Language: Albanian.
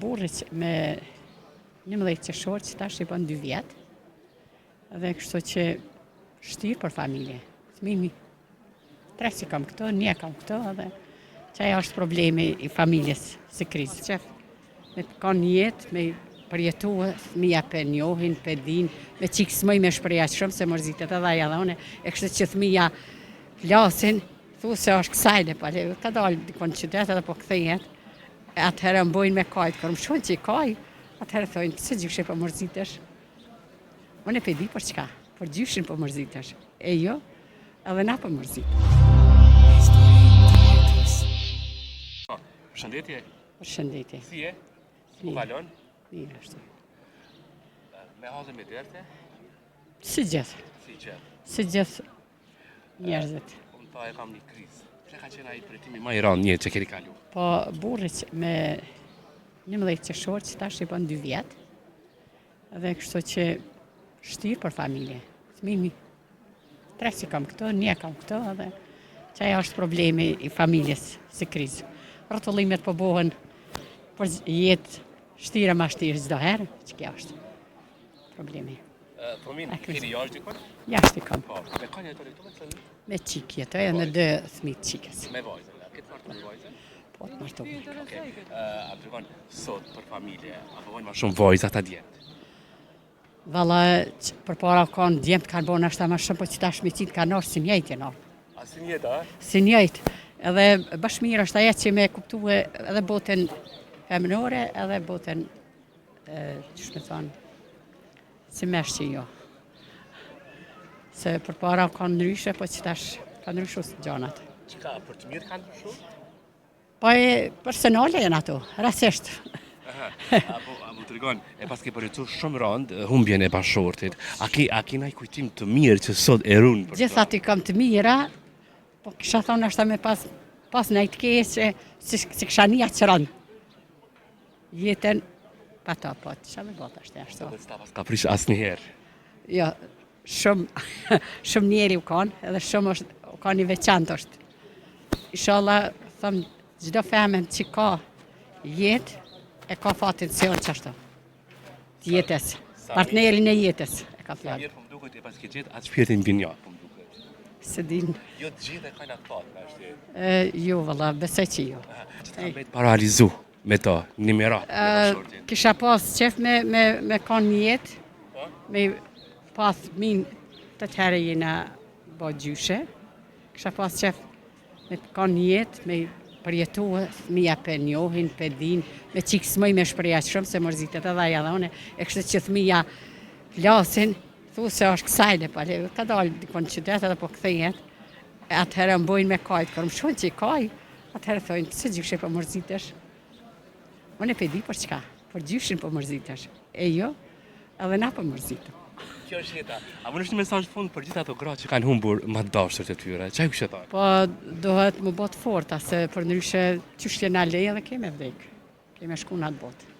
Burrit me 11 qershor që tash I bën 2 vjet. Dhe kështu që shtirë për familje. Fëmijë 3 që kam këto, 1 kam këto edhe që ajo është problemi I familjes së krizë. Që me të kanë jetë, me përjetuar, fëmija për njohin, për din, me qikë s'mëj me shpreja shumë se mërzitet edhe aja dhe une, e kështë që fëmija flasin, thu se është kësajle, pale, ka dalë dikon qytet edhe po këthejet, atëherë mbojnë me kajtë, kërë më shonë që I kaj, atëherë thojnë, pëse gjyshe për mërzitesh? Unë e di për çka, për gjyshin për mërzitesh, e jo, edhe na për mërzit. Përshëndetje. Përshëndetje. Si e? Ku kalon? Mirë është. Me hallën me derte? Si gjithë. Si që? Si gjithë njerëzit. Unë tha e kam një krizë. Pse ka qenë ai pritimi më I rëndë një që keni kalu? Po burrit me 11 qershor që tash I bën 2 vjet. Dhe kështu që shtirë për familje. Fëmijë 3 që kam këto, 1 kam këto edhe që ajo është problemi I familjes së krizë. Rrotullimet po bëhen për jetë shtira ma shtirë çdo herë, që kjo është problemi. Fëmin, keni jashtë dikon? Jashtë I kam. Po, me kanë jetoni këtu me të thënë? Me qik jetoj edhe me 2 fëmijë qikës. Me vajzën, këtë martu me vajzën? Po, të martohem. Okej. A tregon sot për familje, apo vojnë ma shumë vajza ta djemt? Valla, për para kanë djemt kanë bon ashta ma shumë, po që tash me qitë kanë orë si njëjtë jenë orë. A si njëta, a? Si njëjtë. Edhe bashmirë është ajo që me kuptue edhe botën feminore, edhe botën, që shme thonë, si mesh që jo. Se për para kanë ndryshe, po që tash kanë ndryshu së gjanat. Qika, për të mirë kanë ndryshu? Po e personale janë ato, rasisht. Apo të regon, e pas ke përjetu shumë rëndë, humbjen e bashortit. A ki naj kujtim të mirë që sot e runë për Gjitha ti kam të mira, po kisha thonë është me pas najtë keqe, si kisha një që rëndë. Jetën, pa ta, po, që shë me bota është e ashtu. Dhe s'ta pas ka prish asë njëherë. Jo, shumë njeri u kanë, edhe shumë u kanë I veçantë është. Inshallah, thëmë, gjdo femen që ka jetë, e ka fatin se onë qashtu. Jetës, partnerin e jetës, e ka Sa fjallë. mirë, po më duket e pas ke gjithë atë shpirtin binja, po më duket. Se din, Jo të gjithë e kajnë atë fatë, me është jo, valla, besoj që jo. që ta mbet paralizu me to, një mirat, me bashortin. Kisha pas qef me kanë një jetë, me pas min të tëherë jena bo gjyshe. Kisha pas qef me kanë një jetë, me përjetuar, fëmija për njohin, për din, me qikë s'mëj me shpreja shumë se mërzitet edhe aja dhe une, e kështë që fëmija flasin, thu se është kësajle, pale, ka dalë dikon qytet edhe po këthejet, atëherë mbojnë me kajtë, kërë më shonë që I kaj, atëherë thojnë, pëse gjyshe për mërzitesh? Unë e di për çka, për gjyshin për mërzitesh, e jo, edhe na për mërzitëm. Kjo është jeta. A më është një mesazh fund për gjithë ato gra që kanë humbur më dashurt e tyre? Çfarë kishte thënë? Po dohet më bot forta, se për ndryshe qysh jena leje dhe keme vdek, keme shku në atë botë.